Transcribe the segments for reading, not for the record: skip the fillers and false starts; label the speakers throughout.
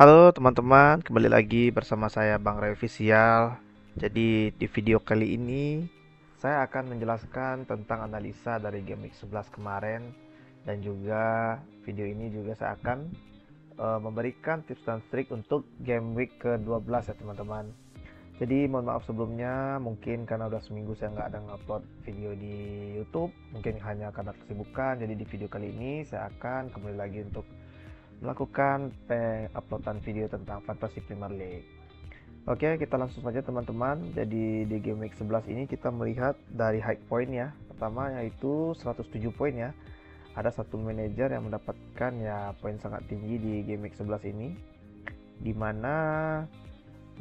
Speaker 1: Halo teman-teman, kembali lagi bersama saya Bang Revisial. Jadi di video kali ini saya akan menjelaskan tentang analisa dari game Week 11 kemarin, dan juga video ini juga saya akan memberikan tips dan trik untuk game week ke-12 ya teman-teman. Jadi mohon maaf sebelumnya, mungkin karena udah seminggu saya nggak ada ngupload video di YouTube, mungkin hanya karena kesibukan. Jadi di video kali ini saya akan kembali lagi untuk melakukan uploadan video tentang Fantasy Premier League. Oke, kita langsung saja teman-teman. Jadi di game week 11 ini kita melihat dari high point ya. Pertama yaitu 107 poin ya. Ada satu manajer yang mendapatkan ya poin sangat tinggi di game week 11 ini, di mana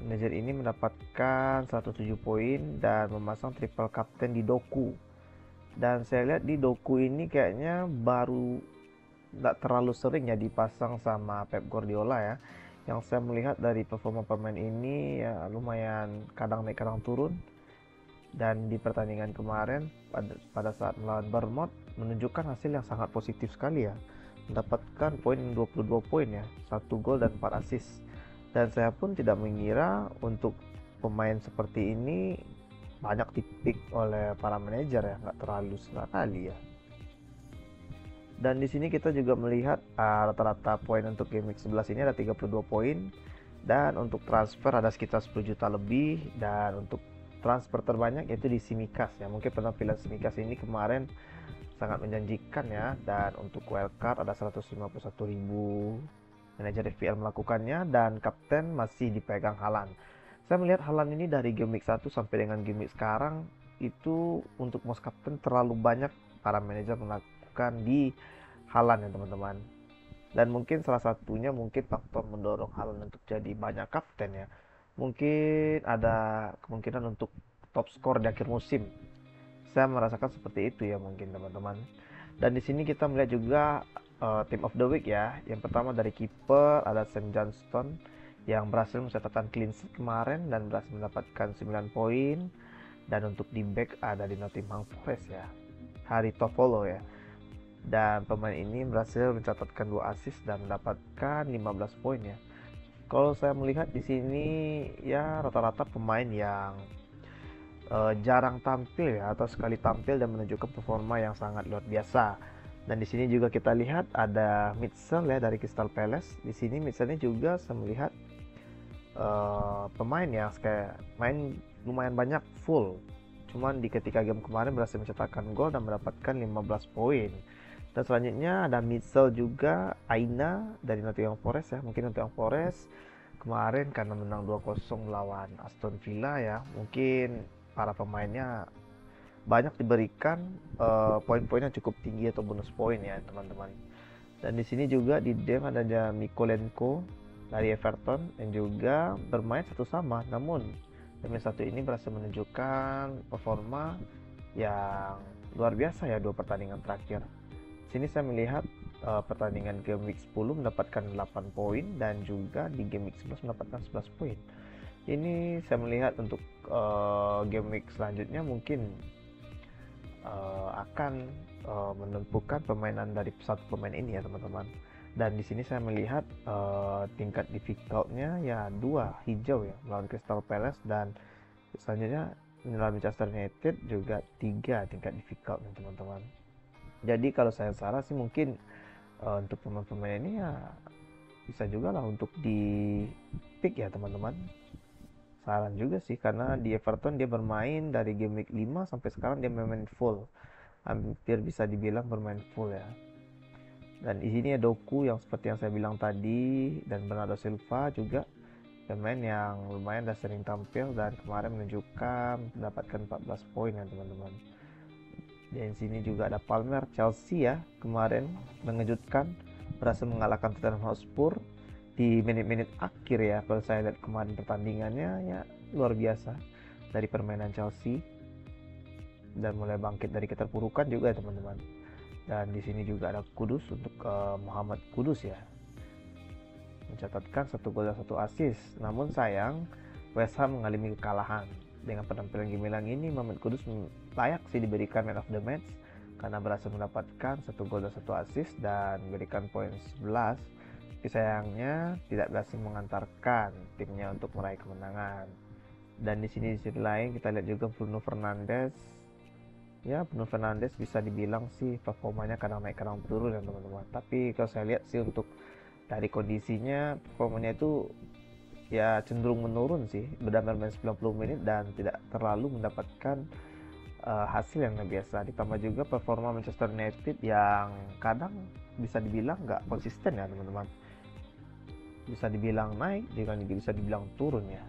Speaker 1: manajer ini mendapatkan 107 poin dan memasang triple captain di Doku. Dan saya lihat di Doku ini kayaknya baru nggak terlalu sering ya dipasang sama Pep Guardiola ya. Yang saya melihat dari performa pemain ini ya lumayan kadang naik kadang turun. Dan di pertandingan kemarin pada saat melawan Bournemouth menunjukkan hasil yang sangat positif sekali ya. Mendapatkan poin 22 poin ya, 1 gol dan 4 assist. Dan saya pun tidak mengira untuk pemain seperti ini banyak dipik oleh para manajer ya, nggak terlalu sekali ya. Dan di sini kita juga melihat rata-rata poin untuk game week 11 ini ada 32 poin, dan untuk transfer ada sekitar 10 juta lebih, dan untuk transfer terbanyak yaitu di Simikas ya. Mungkin penampilan Simikas ini kemarin sangat menjanjikan ya, dan untuk wildcard ada 151.000 manajer FPL melakukannya, dan kapten masih dipegang Haaland. Saya melihat Haaland ini dari game week 1 sampai dengan game week sekarang itu untuk most captain terlalu banyak para manajer melakukan di Haaland ya teman-teman. Dan mungkin salah satunya mungkin faktor mendorong Haaland untuk jadi banyak kapten ya. Mungkin ada kemungkinan untuk top skor di akhir musim. Saya merasakan seperti itu ya mungkin teman-teman. Dan di sini kita melihat juga team of the week ya. Yang pertama dari kiper ada Sam Johnston yang berhasil mencatatkan clean sheet kemarin dan berhasil mendapatkan 9 poin. Dan untuk di back ada di Nottingham Forest ya, Harry Toffolo ya. Dan pemain ini berhasil mencatatkan 2 assist dan mendapatkan 15 poin ya. Kalau saya melihat di sini ya rata-rata pemain yang jarang tampil ya, atau sekali tampil dan menunjukkan performa yang sangat luar biasa. Dan di sini juga kita lihat ada Mitchell ya dari Crystal Palace. Di sini Mitchell juga saya melihat pemain yang kayak main lumayan banyak full. Cuman di ketika game kemarin berhasil mencetakkan gol dan mendapatkan 15 poin. Dan selanjutnya ada Mitchell juga, Aina dari Nottingham Forest ya. Mungkin Nottingham Forest kemarin karena menang 2-0 lawan Aston Villa ya, mungkin para pemainnya banyak diberikan poin-poin yang cukup tinggi atau bonus poin ya teman-teman. Dan di sini juga di dem ada Mikolenko dari Everton yang juga bermain satu sama, namun pemain satu ini berhasil menunjukkan performa yang luar biasa ya dua pertandingan terakhir. Sini saya melihat pertandingan game week 10 mendapatkan 8 poin, dan juga di game week 11 mendapatkan 11 poin. Ini saya melihat untuk game week selanjutnya mungkin akan menentukan permainan dari satu pemain ini ya teman-teman. Dan di sini saya melihat tingkat difficultnya ya 2 hijau ya melawan Crystal Palace, dan selanjutnya melawan Manchester United juga 3 tingkat difficult teman-teman. Jadi kalau saya saran sih mungkin untuk pemain-pemain ini ya bisa juga lah untuk di pick ya teman-teman. Saran juga sih, karena di Everton dia bermain dari game week 5 sampai sekarang dia bermain full. Hampir bisa dibilang bermain full ya. Dan di sini ada Doku yang seperti yang saya bilang tadi, dan Bernardo Silva juga pemain yang lumayan dan sering tampil, dan kemarin menunjukkan mendapatkan 14 poin ya teman-teman. Dan sini juga ada Palmer Chelsea ya, kemarin mengejutkan berhasil mengalahkan Tottenham Hotspur di menit-menit akhir ya. Kalau saya lihat kemarin pertandingannya ya luar biasa dari permainan Chelsea, dan mulai bangkit dari keterpurukan juga ya teman-teman. Dan di sini juga ada Kudus untuk Muhammad Kudus ya, mencatatkan 1 gol dan 1 assist. Namun sayang West Ham mengalami kekalahan. Dengan penampilan gemilang ini, Muhammad Kudus layak sih diberikan man of the match karena berhasil mendapatkan 1 gol dan 1 assist dan memberikan poin 11 tapi sayangnya tidak berhasil mengantarkan timnya untuk meraih kemenangan. Dan di sisi lain kita lihat juga Bruno Fernandes. Ya, Bruno Fernandes bisa dibilang sih performanya kadang naik kadang turun ya teman-teman. Tapi kalau saya lihat sih untuk dari kondisinya performanya itu ya cenderung menurun sih, benar-benar main 90 menit dan tidak terlalu mendapatkan hasil yang biasa. Ditambah juga performa Manchester United yang kadang bisa dibilang nggak konsisten ya teman-teman. Bisa dibilang naik, juga bisa dibilang turun ya.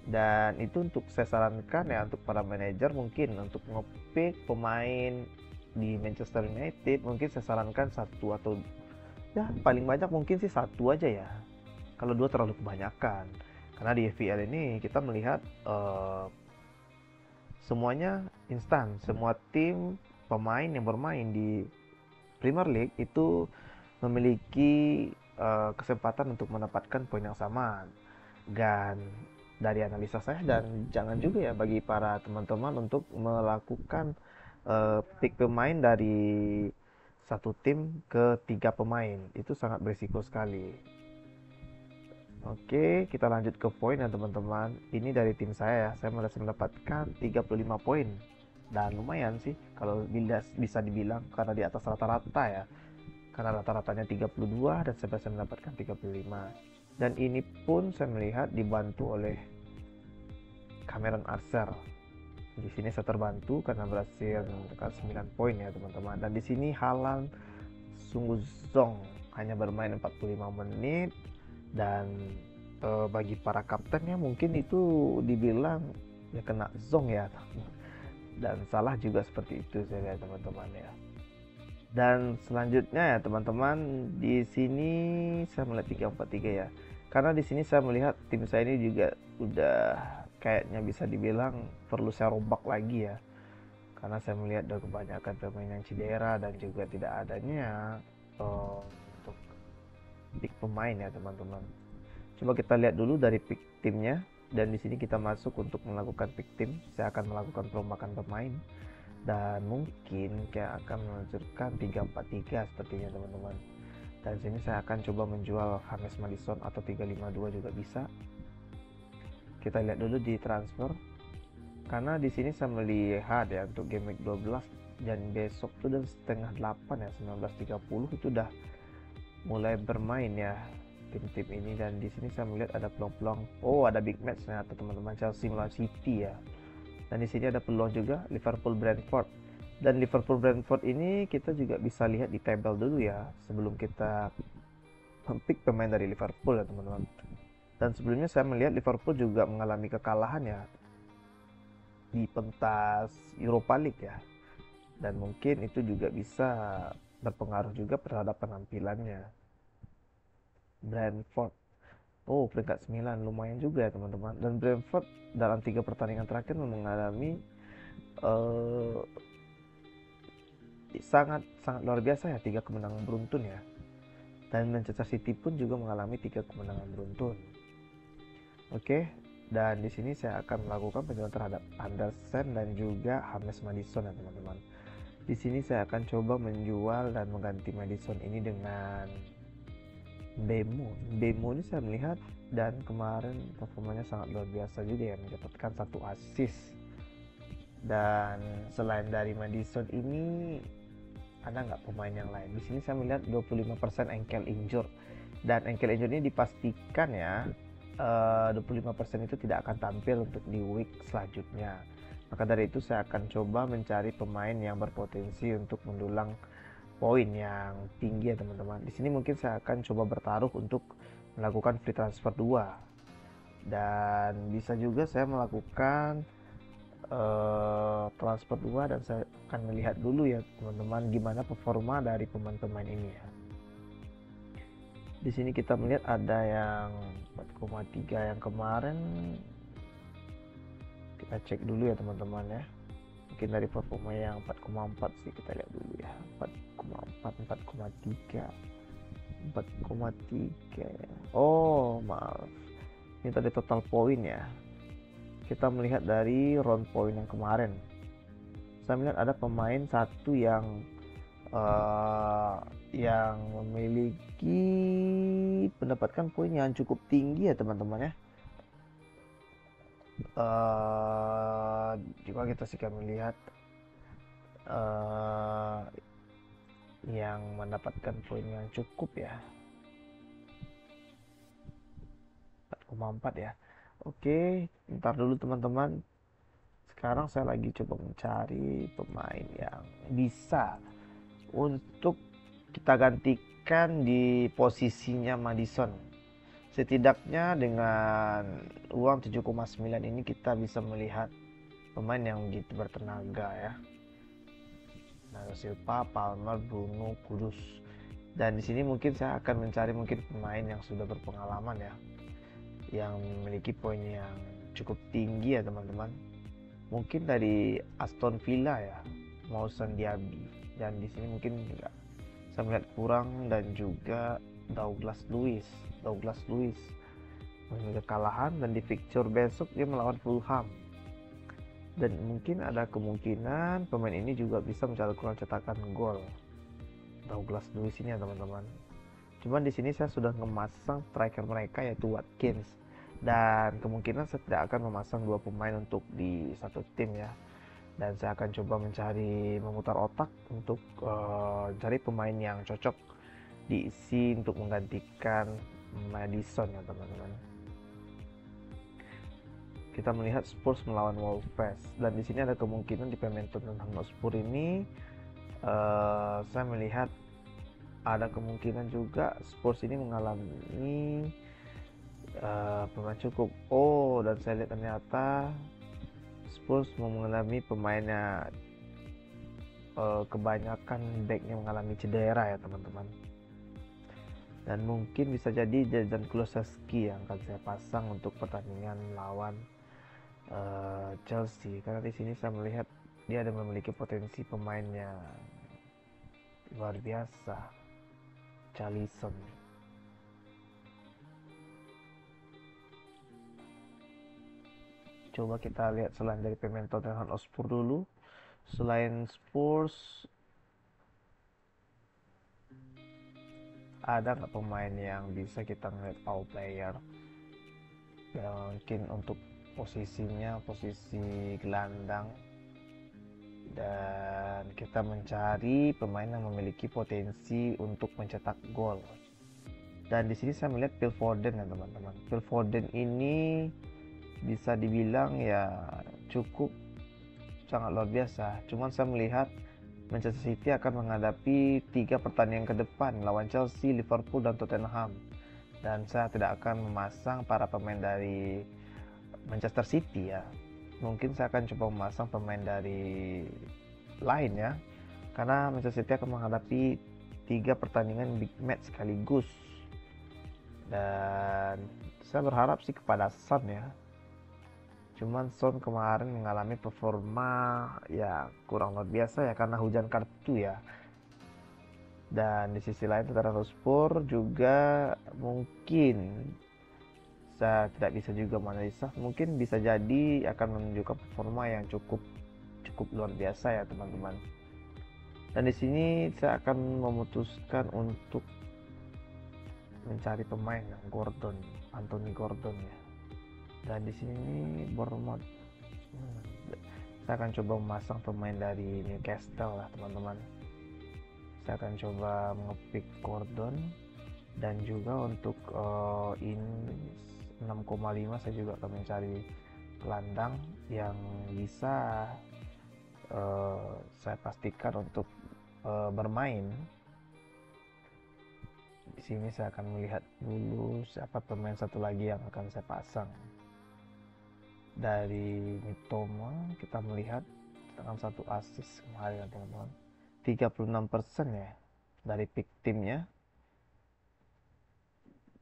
Speaker 1: Dan itu untuk saya sarankan ya untuk para manajer, mungkin untuk ngepick pemain di Manchester United mungkin saya sarankan satu atau ya paling banyak mungkin sih satu aja ya. Kalau dua terlalu kebanyakan. Karena di FPL ini kita melihat semuanya instan. Semua tim pemain yang bermain di Premier League itu memiliki kesempatan untuk mendapatkan poin yang sama. Dan dari analisa saya, dan jangan juga ya bagi para teman-teman untuk melakukan pick pemain dari satu tim ke 3 pemain, itu sangat berisiko sekali. Oke, kita lanjut ke poin ya teman-teman. Ini dari tim saya ya, saya masih mendapatkan 35 poin. Dan lumayan sih kalau bisa dibilang karena di atas rata-rata ya. Karena rata-ratanya 32 dan saya berhasil mendapatkan 35. Dan ini pun saya melihat dibantu oleh Cameron Archer. Di sini saya terbantu karena berhasil mendapatkan 9 poin ya teman-teman. Dan di sini Haaland sungguh zong, hanya bermain 45 menit. Dan bagi para kaptennya mungkin itu dibilang ya kena zong ya. Dan salah juga seperti itu saya lihat teman-teman ya. Dan selanjutnya ya teman-teman, di sini saya melihat 3-4-3 ya. Karena di sini saya melihat tim saya ini juga udah kayaknya bisa dibilang perlu saya rombak lagi ya. Karena saya melihat ada kebanyakan pemain yang cedera dan juga tidak adanya untuk pick pemain ya teman-teman. Coba kita lihat dulu dari pick timnya, dan di sini kita masuk untuk melakukan pick tim. Saya akan melakukan perombakan pemain dan mungkin kayak akan meluncurkan 3-4-3 sepertinya teman-teman. Dan sini saya akan coba menjual James Maddison atau 352 juga bisa. Kita lihat dulu di transfer. Karena di sini saya melihat ya untuk game week 12 dan besok tuh udah setengah 8 ya, 19.30 itu udah mulai bermain ya tim-tim ini. Dan di sini saya melihat ada peluang-peluang, ada big match ternyata teman-teman, Chelsea melawan City ya. Dan di sini ada peluang juga Liverpool Brentford. Dan Liverpool Brentford ini kita juga bisa lihat di tabel dulu ya sebelum kita pick pemain dari Liverpool ya teman-teman. Dan sebelumnya saya melihat Liverpool juga mengalami kekalahan ya di pentas Europa League ya. Dan mungkin itu juga bisa berpengaruh juga terhadap penampilannya. Brentford, peringkat 9, lumayan juga ya teman-teman. Dan Brentford dalam 3 pertandingan terakhir mengalami sangat luar biasa ya, 3 kemenangan beruntun ya. Dan Manchester City pun juga mengalami 3 kemenangan beruntun. Oke, dan di sini saya akan melakukan penjualan terhadap Andersen dan juga James Maddison ya teman-teman. Di sini saya akan coba menjual dan mengganti Maddison ini dengan Bemo ini saya melihat, dan kemarin performanya sangat luar biasa juga ya, mendapatkan 1 assist. Dan selain dari Maddison ini ada nggak pemain yang lain? Di sini saya melihat 25% ankle injured, dan ankle injured ini dipastikan ya 25% itu tidak akan tampil untuk di week selanjutnya. Maka dari itu saya akan coba mencari pemain yang berpotensi untuk mendulang poin yang tinggi ya teman-teman. Di sini mungkin saya akan coba bertaruh untuk melakukan free transfer 2. Dan bisa juga saya melakukan transfer 2, dan saya akan melihat dulu ya teman-teman gimana performa dari pemain-pemain ini ya. Di sini kita melihat ada yang 4,3 yang kemarin. Kita cek dulu ya teman-teman ya. Mungkin dari performa yang 4,4 sih, kita lihat dulu ya. 4,4, 4,3. Maaf. Ini tadi total poin ya. Kita melihat dari round point yang kemarin. Saya melihat ada pemain satu yang yang memiliki mendapatkan poin yang cukup tinggi ya teman-teman ya. Juga kita sih akan melihat yang mendapatkan poin yang cukup ya, 4,4 ya. Oke, ntar dulu teman-teman. Sekarang saya lagi coba mencari pemain yang bisa untuk kita gantikan di posisinya Madison. Setidaknya dengan uang 7,9 ini kita bisa melihat pemain yang begitu bertenaga ya. Naga Silva, Palmer, Bruno, Kudus. Dan di sini mungkin saya akan mencari mungkin pemain yang sudah berpengalaman ya, yang memiliki poin yang cukup tinggi ya teman-teman. Mungkin dari Aston Villa ya, Moussa Diaby. Dan di sini mungkin juga saya melihat kurang, dan juga Douglas Luiz mengalami kekalahan, dan di fixture besok dia melawan Fulham. Dan mungkin ada kemungkinan pemain ini juga bisa mencatatkan cetakan gol. Douglas Luiz ini ya teman-teman. Cuman di sini saya sudah memasang striker mereka yaitu Watkins, dan kemungkinan saya tidak akan memasang dua pemain untuk di satu tim ya. Dan saya akan coba memutar otak untuk cari pemain yang cocok diisi untuk menggantikan Madison ya teman-teman. Kita melihat Spurs melawan Wolves, dan di sini ada kemungkinan di pemain Tottenham Hotspur ini saya melihat ada kemungkinan juga Spurs ini mengalami pemain cukup. Dan saya lihat ternyata Spurs mengalami pemainnya kebanyakan backnya mengalami cedera ya teman-teman. Dan mungkin bisa jadi Dejan Kulusevski yang akan saya pasang untuk pertandingan lawan Chelsea, karena di sini saya melihat dia ada memiliki potensi pemainnya luar biasa, Charlison. Coba kita lihat selain dari pemain Tottenham Hotspur dulu. Selain Spurs, ada nggak pemain yang bisa kita ngeliat all player? Ya, mungkin untuk posisinya posisi gelandang, dan kita mencari pemain yang memiliki potensi untuk mencetak gol. Dan di sini saya melihat Phil Foden ya teman-teman. Phil Foden ini bisa dibilang ya cukup sangat luar biasa. Cuman saya melihat Manchester City akan menghadapi 3 pertandingan ke depan lawan Chelsea, Liverpool, dan Tottenham. Dan saya tidak akan memasang para pemain dari Manchester City ya. Mungkin saya akan coba memasang pemain dari lain ya, karena Manchester City akan menghadapi 3 pertandingan big match sekaligus. Dan saya berharap sih kepada Son ya. Cuman Son kemarin mengalami performa ya kurang luar biasa ya, karena hujan kartu ya. Dan di sisi lain Tottenham Hotspur juga mungkin saya tidak bisa juga menganalisa, mungkin bisa jadi akan menunjukkan performa yang cukup luar biasa ya teman-teman. Dan di sini saya akan memutuskan untuk mencari pemain Anthony Gordon ya. Dan di sini Bournemouth, saya akan coba memasang pemain dari Newcastle lah teman-teman. Saya akan coba ngepick Gordon, dan juga untuk ini 6,5 saya juga akan mencari gelandang yang bisa saya pastikan untuk bermain. Di sini saya akan melihat dulu siapa pemain satu lagi yang akan saya pasang. Dari Mitoma kita melihat dengan 1 assist kemarin teman-teman, 36% ya dari pick timnya.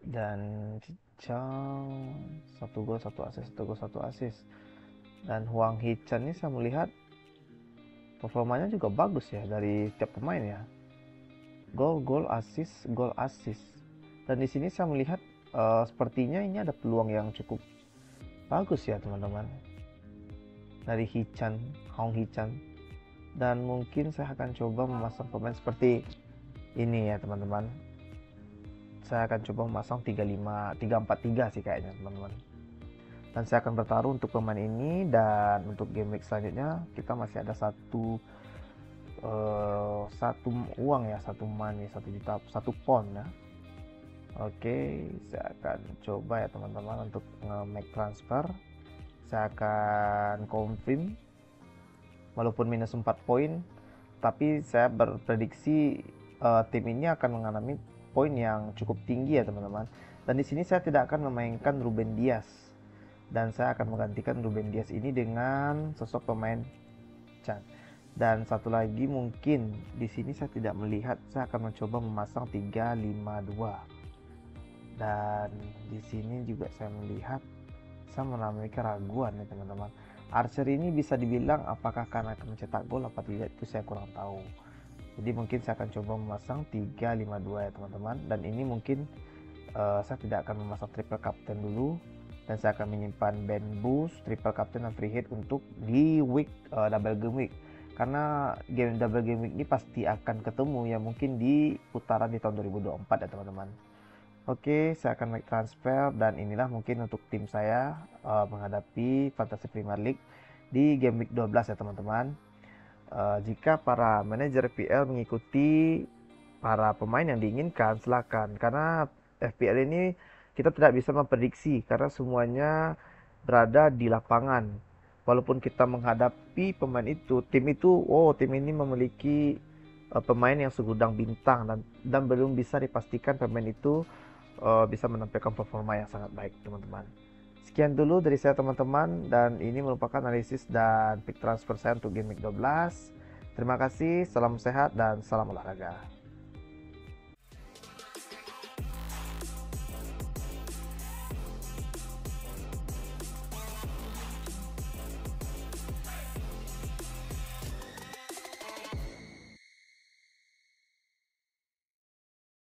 Speaker 1: Dan Cicang 1 gol 1 assist. Dan Hwang Hee-chan ini saya melihat performanya juga bagus ya dari tiap pemain ya, gol assist. Dan di sini saya melihat sepertinya ini ada peluang yang cukup bagus ya teman-teman dari Hwang Hee-chan. Dan mungkin saya akan coba memasang pemain seperti ini ya teman-teman. Saya akan coba memasang 3-5-3-4-3 sih kayaknya teman-teman. Dan saya akan bertaruh untuk pemain ini, dan untuk game week selanjutnya kita masih ada satu uang ya, satu money, 1 juta, 1 pound ya. Oke, saya akan coba ya teman-teman untuk nge-make transfer. Saya akan confirm walaupun minus 4 poin, tapi saya berprediksi tim ini akan mengalami poin yang cukup tinggi ya teman-teman. Dan di sini saya tidak akan memainkan Ruben Dias, dan saya akan menggantikan Ruben Dias ini dengan sosok pemain Chan. Dan satu lagi mungkin di sini saya tidak melihat, saya akan mencoba memasang 3-5-2. Dan di sini juga saya melihat saya mengalami keraguan ya teman-teman. Archer ini bisa dibilang apakah karena akan mencetak gol apa tidak, itu saya kurang tahu. Jadi mungkin saya akan coba memasang 3-5-2 ya teman-teman. Dan ini mungkin saya tidak akan memasang triple captain dulu, dan saya akan menyimpan band boost, triple captain dan free hit untuk di week double game week, karena game double game week ini pasti akan ketemu ya, mungkin di putaran di tahun 2024 ya teman-teman. Oke, saya akan make transfer, dan inilah mungkin untuk tim saya menghadapi Fantasy Premier League di game week 12 ya teman-teman. Jika para manajer FPL mengikuti para pemain yang diinginkan, silakan, karena FPL ini kita tidak bisa memprediksi karena semuanya berada di lapangan. Walaupun kita menghadapi pemain itu, tim ini memiliki pemain yang segudang bintang, dan belum bisa dipastikan pemain itu bisa menampilkan performa yang sangat baik teman-teman. Sekian dulu dari saya teman-teman, dan ini merupakan analisis dan pick transfer saya untuk game week 12. Terima kasih, salam sehat dan salam olahraga.